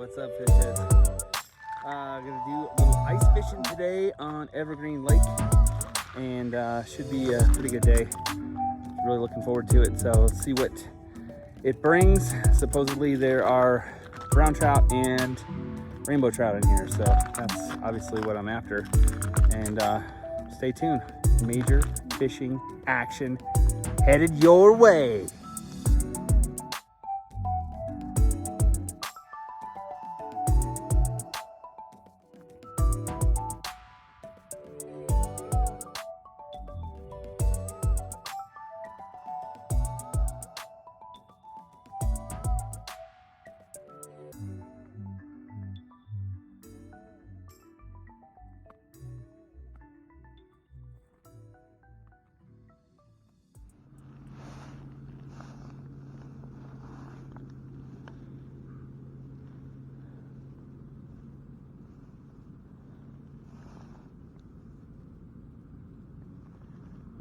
What's up, fish heads? Gonna do a little ice fishing today on Evergreen Lake, and should be a pretty good day. Really looking forward to it. So let's see what it brings. Supposedly there are brown trout and rainbow trout in here, so that's obviously what I'm after. And stay tuned. Major fishing action headed your way.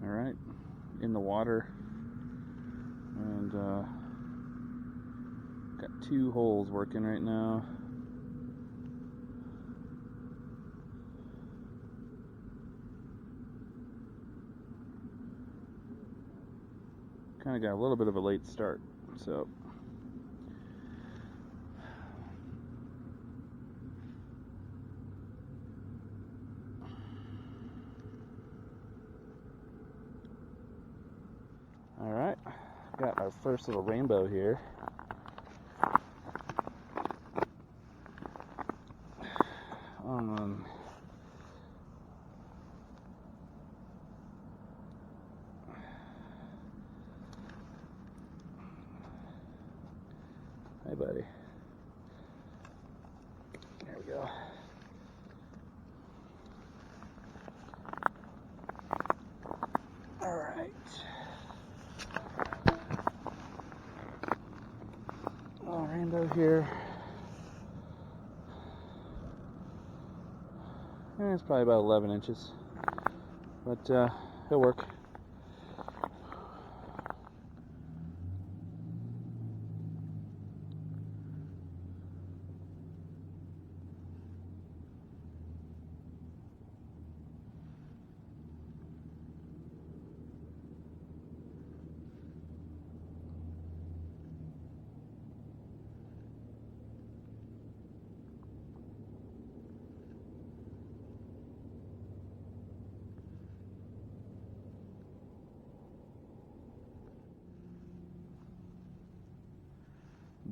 All right, in the water, and got 2 holes working right now. Kind of got a little bit of a late start, so all right, got our first little rainbow here. Hey, buddy. There we go. All right. Little rainbow here. And it's probably about 11 inches, but it'll work.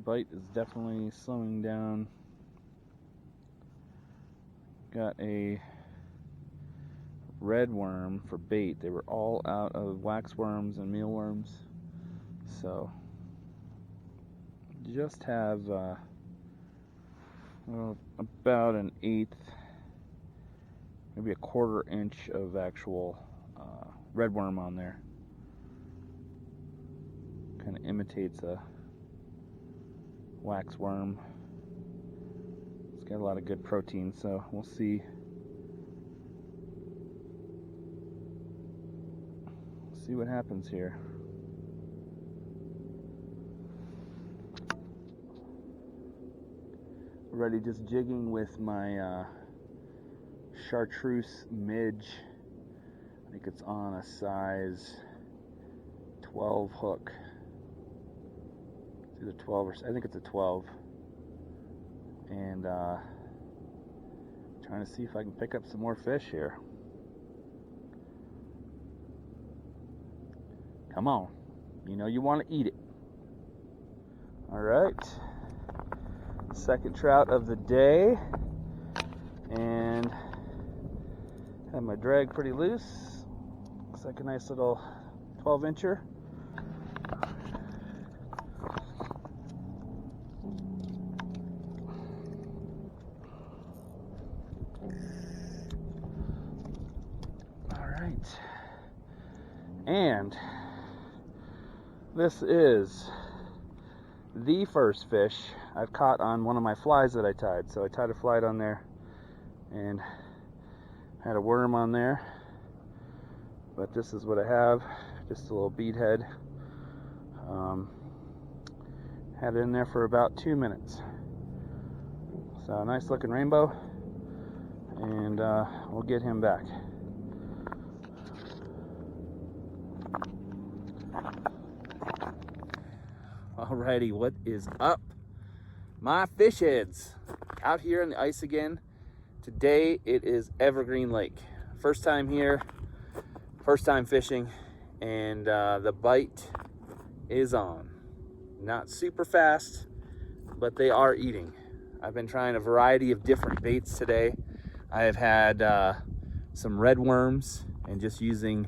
Bite is definitely slowing down. Got a red worm for bait. They were all out of wax worms and mealworms, so just have about an 1/8, maybe a 1/4 inch of actual red worm on there. Kind of imitates a wax worm. It's got a lot of good protein, so we'll see. See what happens here. Already just jigging with my chartreuse midge. I think it's on a size 12 hook. It's either 12 or I think it's a 12. And trying to see if I can pick up some more fish here. Come on, you know you want to eat it. All right, second trout of the day, and have my drag pretty loose. Looks like a nice little 12-incher. All right, and this is the first fish I've caught on one of my flies that I tied. So I tied a fly on there and had a worm on there. But this is what I have, just a little bead head. Had it in there for about 2 minutes. So nice looking rainbow, and we'll get him back. Alrighty, what is up, my fish heads? Out here on the ice again. Today it is Evergreen Lake. First time here, first time fishing, and the bite is on. Not super fast, but they are eating. I've been trying a variety of different baits today. I have had some red worms and just using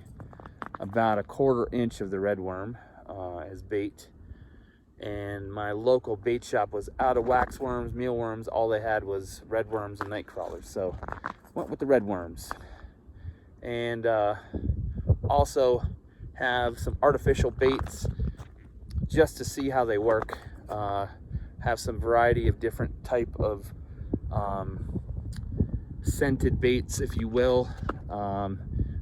about 1/4 inch of the red worm as bait. And my local bait shop was out of wax worms, mealworms. All they had was red worms and night crawlers. So went with the red worms. And also have some artificial baits just to see how they work. Have some variety of different type of scented baits, if you will.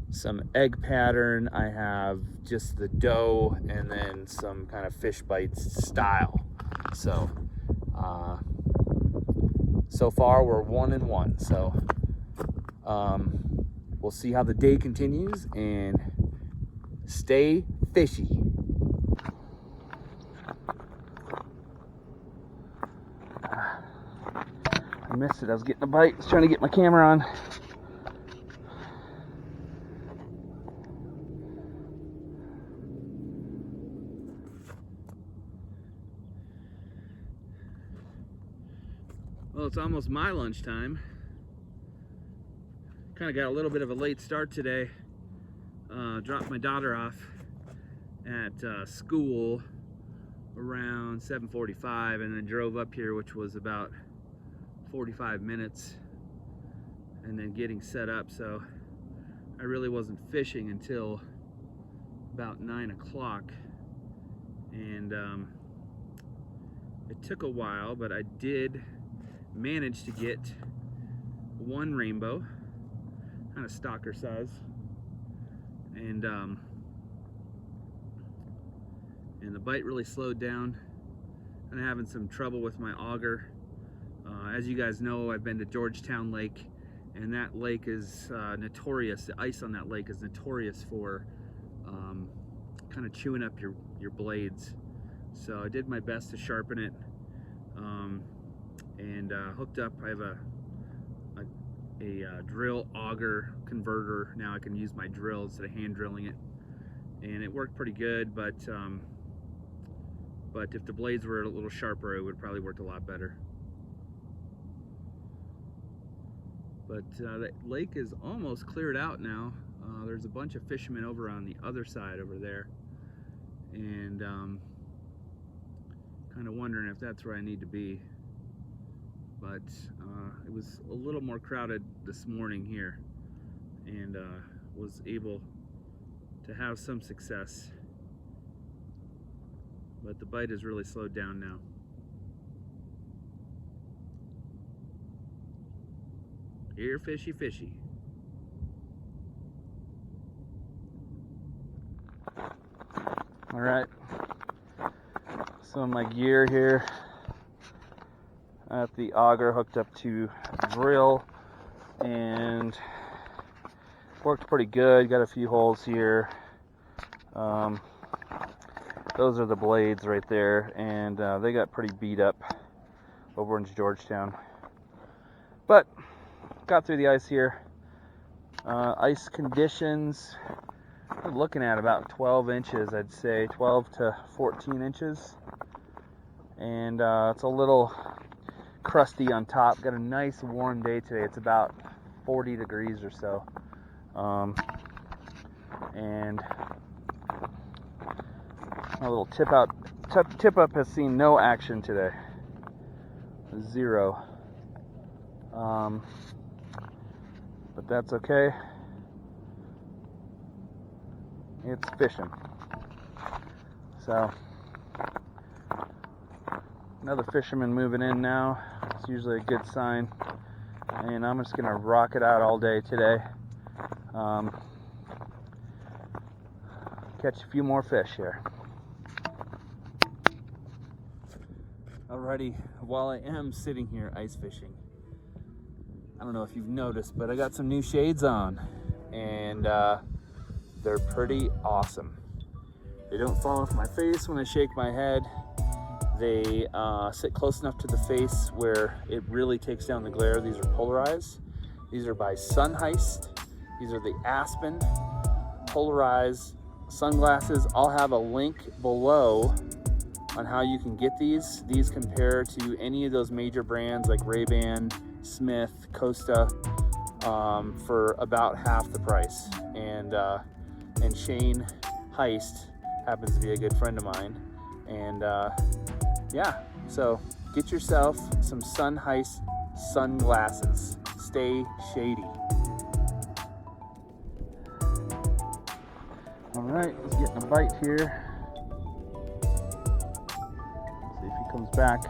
Some egg pattern. I have just the dough, and then some kind of fish bites style. So so far we're 1 and 1. So we'll see how the day continues, and stay fishy. I missed it. I was getting a bite. I was trying to get my camera on. Well, it's almost my lunchtime. Kind of got a little bit of a late start today. Dropped my daughter off at school around 7:45, and then drove up here, which was about 45 minutes, and then getting set up. So I really wasn't fishing until about 9 o'clock, and it took a while, but I did manage to get one rainbow, kind of stalker size, and the bite really slowed down. I'm having some trouble with my auger. As you guys know, I've been to Georgetown Lake, and that lake is notorious. The ice on that lake is notorious for kind of chewing up your blades. So I did my best to sharpen it, and hooked up. I have a drill auger converter. Now I can use my drill instead of hand drilling it, and it worked pretty good. But if the blades were a little sharper, it would probably worked a lot better. But that lake is almost cleared out now. There's a bunch of fishermen over on the other side over there, and kind of wondering if that's where I need to be. But it was a little more crowded this morning here, and was able to have some success. But the bite has really slowed down now. Here, fishy, fishy. All right. So my gear here at the auger hooked up to drill, and worked pretty good. Got a few holes here. Those are the blades right there, and they got pretty beat up over in Georgetown. But got through the ice here. Ice conditions, we're looking at about 12 inches, I'd say 12 to 14 inches. And it's a little crusty on top. Got a nice warm day today. It's about 40 degrees or so. And a little tip up has seen no action today. 0. But that's okay. It's fishing. So another fisherman moving in now. It's usually a good sign. And I'm just gonna rock it out all day today. Catch a few more fish here. Alrighty, while I am sitting here ice fishing, don't know if you've noticed, but I got some new shades on, and they're pretty awesome. They don't fall off my face when I shake my head. They sit close enough to the face where it really takes down the glare. These are polarized. These are by Sunheist. These are the Aspen polarized sunglasses. I'll have a link below on how you can get these. These compare to any of those major brands like Ray-Ban, Smith, Costa, for about half the price. And Shane Heist happens to be a good friend of mine. And yeah, so get yourself some Sunheist sunglasses. Stay shady. All right, let's get a bite here. See if he comes back.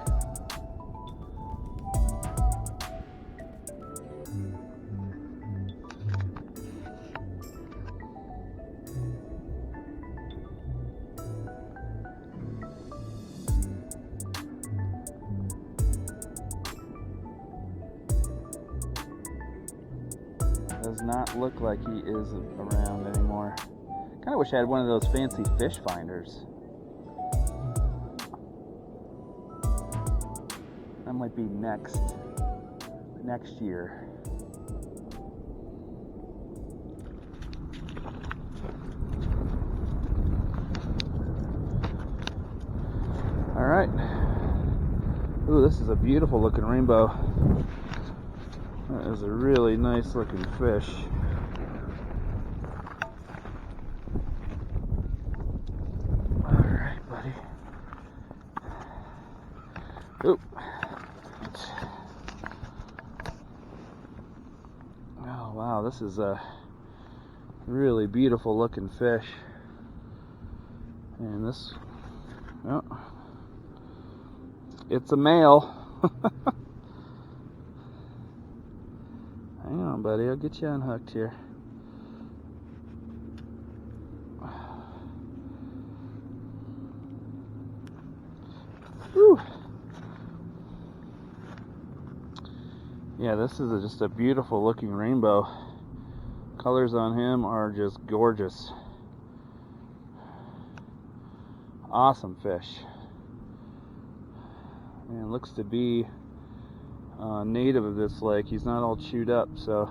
Does not look like he is around anymore. Kind of wish I had one of those fancy fish finders. That might be next year. All right. Ooh, this is a beautiful looking rainbow. That is a really nice looking fish. Alright, buddy. Oop. Oh, wow, this is a really beautiful looking fish. And this, oh, it's a male. Hang on, buddy. I'll get you unhooked here. Whew. Yeah, this is just a beautiful looking rainbow. Colors on him are just gorgeous. Awesome fish. And looks to be native of this lake. He's not all chewed up, so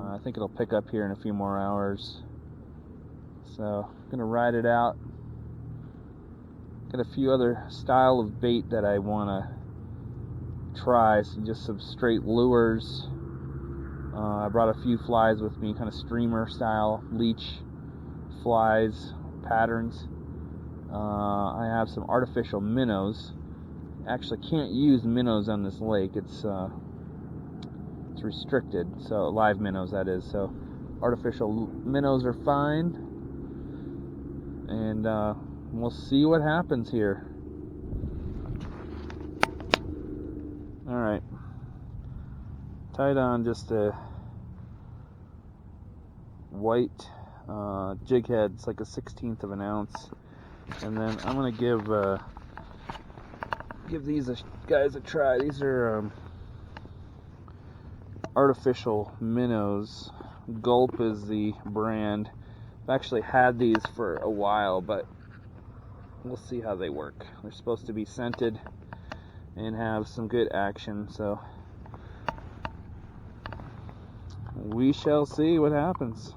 I think it'll pick up here in a few more hours. So I'm gonna ride it out. Got a few other style of bait that I want to try. So just some straight lures. I brought a few flies with me, kind of streamer style leech flies patterns. I have some artificial minnows. Actually can't use minnows on this lake. It's restricted, so live minnows, that is. So artificial minnows are fine, and we'll see what happens here. All right, tied on just a white jig head. It's like a 1/16 of an ounce, and then I'm gonna give these guys a try. These are artificial minnows. Gulp is the brand. I've actually had these for a while, but we'll see how they work. They're supposed to be scented and have some good action, so we shall see what happens.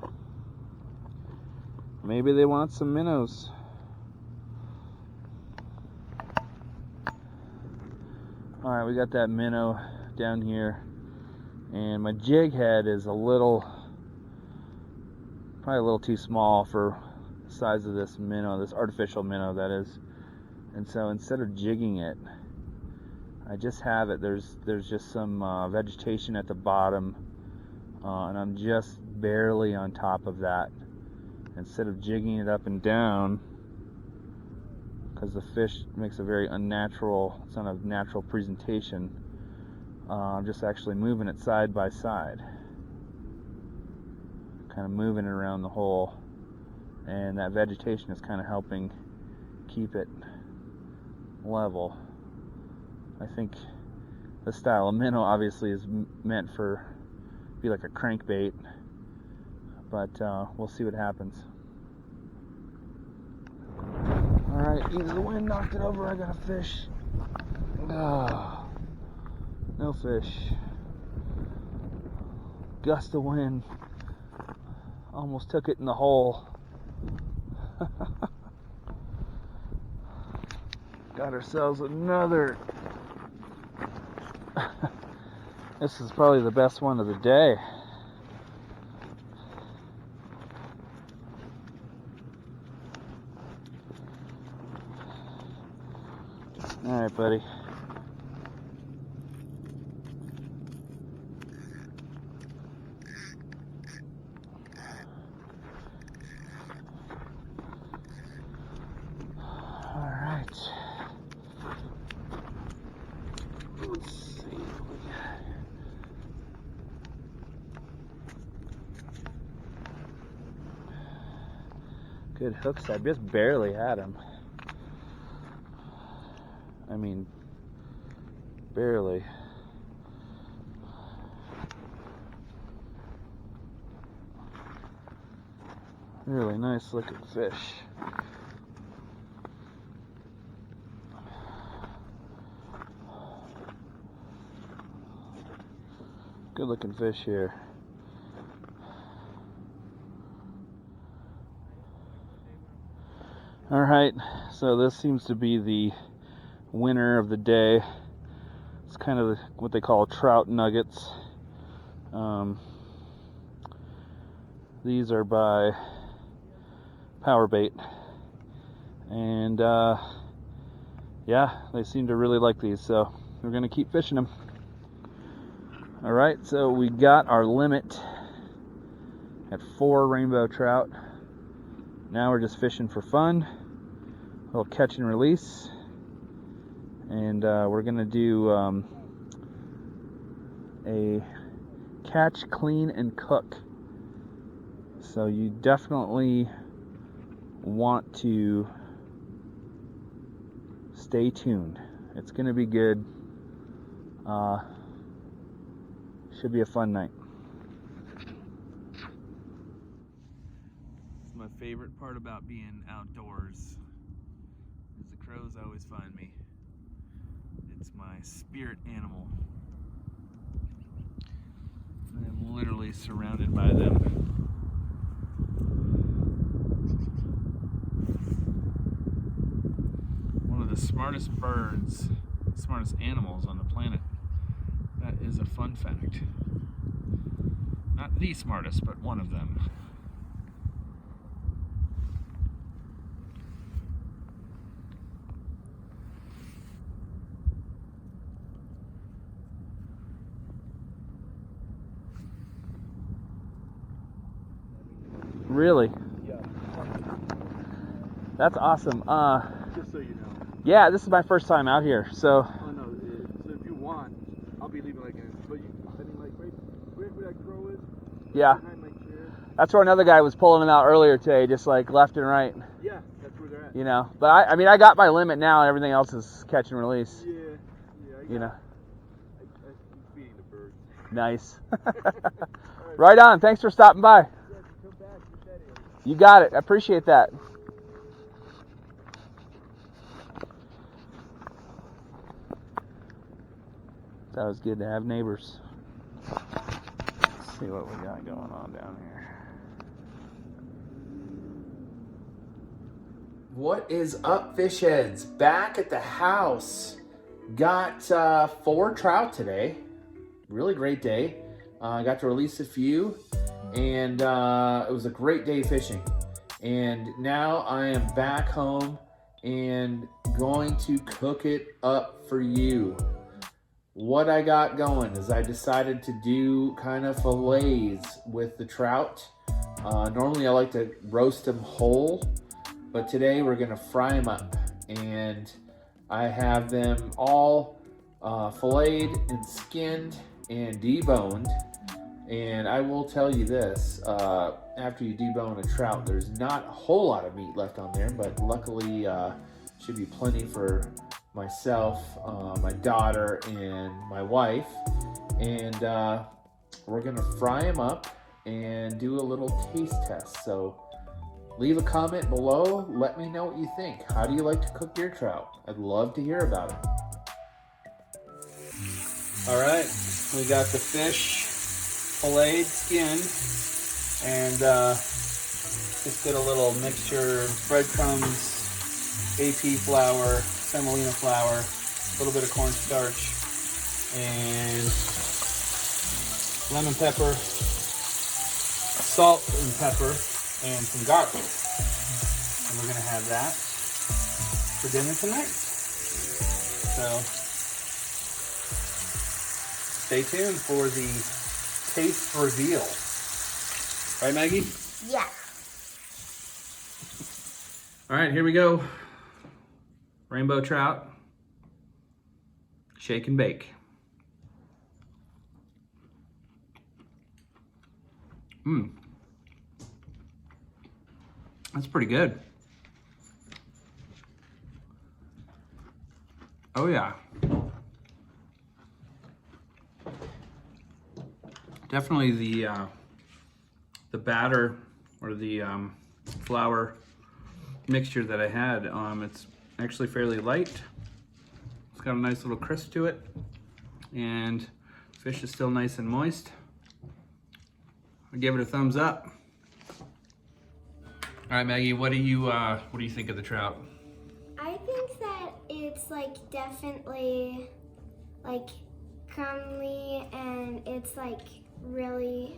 Maybe they want some minnows. Alright, we got that minnow down here, and my jig head is probably a little too small for the size of this minnow, this artificial minnow that is. And so instead of jigging it, I just have it, there's just some vegetation at the bottom, and I'm just barely on top of that. Instead of jigging it up and down, because the fish makes a very unnatural, it's not a natural presentation, I'm just actually moving it side by side, kind of moving it around the hole, and that vegetation is kind of helping keep it level. I think This style of minnow obviously is meant for be like a crankbait, but we'll see what happens. All right, either the wind knocked it over. I got a fish. Oh, no fish. Gust of wind almost took it in the hole. Got ourselves another. This is probably the best one of the day. All right, buddy. All right. Let's see what we got here. Good hooks. I just barely had him. I mean, barely. Really nice looking fish. Good looking fish here. All right, so this seems to be the winner of the day. It's kind of what they call trout nuggets. These are by Power Bait, and yeah, they seem to really like these, so we're gonna keep fishing them. All right, so we got our limit at 4 rainbow trout. Now we're just fishing for fun, a little catch and release. And we're gonna do a catch, clean, and cook. So you definitely want to stay tuned. It's gonna be good. Should be a fun night. It's my favorite part about being outdoors, is the crows always find me. It's my spirit animal. I'm literally surrounded by them. One of the smartest birds, smartest animals on the planet. That is a fun fact. Not the smartest, but one of them. Really? Yeah. That's awesome. Just so you know. Yeah, this is my first time out here, so. Oh no, so if you want, I'll be leaving like but you, I mean like right where that crow is? Yeah. Behind my chair. That's where another guy was pulling them out earlier today, just like left and right. Yeah, that's where they're at. You know, but I mean, I got my limit now, and everything else is catch and release. Yeah, You know. I keep feeding the birds. Nice. Right on. Thanks for stopping by. Yeah, come back, get that in. You got it. I appreciate that. That was good to have neighbors. Let's see what we got going on down here. What is up, fish heads? Back at the house. Got 4 trout today. Really great day. I got to release a few, and it was a great day fishing. And now I am back home and going to cook it up for you. What I got going is I decided to do kind of fillets with the trout. Normally I like to roast them whole, but today we're gonna fry them up. And I have them all filleted and skinned and deboned. And I will tell you this, after you debone a trout, there's not a whole lot of meat left on there, but luckily should be plenty for myself, my daughter, and my wife. And we're gonna fry them up and do a little taste test. So leave a comment below. Let me know what you think. How do you like to cook your trout? I'd love to hear about it. All right, we got the fish filleted, skinned, and just did a little mixture: breadcrumbs, AP flour, semolina flour, a little bit of cornstarch, and lemon pepper, salt and pepper, and some garlic. And we're gonna have that for dinner tonight. So stay tuned for the taste reveal. Right, Maggie? Yeah. All right, here we go. Rainbow trout. Shake and bake. That's pretty good. Oh yeah. Definitely the batter or the flour mixture that I had, it's actually fairly light. It's got a nice little crisp to it, and fish is still nice and moist. I give it a thumbs up. All right, Maggie, what do you think of the trout? I think that it's like definitely like crumbly, and it's like really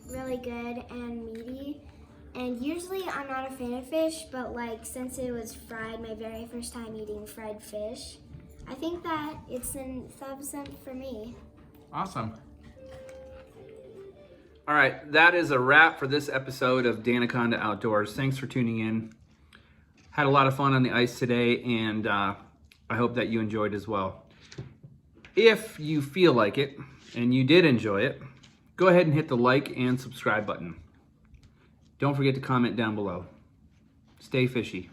good and meaty. And usually I'm not a fan of fish, but like since it was fried, my very first time eating fried fish, I think that it's a thumbs up for me. Awesome. All right, that is a wrap for this episode of Danaconda Outdoors. Thanks for tuning in. Had a lot of fun on the ice today, and I hope that you enjoyed as well. If you feel like it, and you did enjoy it, go ahead and hit the like and subscribe button. Don't forget to comment down below. Stay fishy.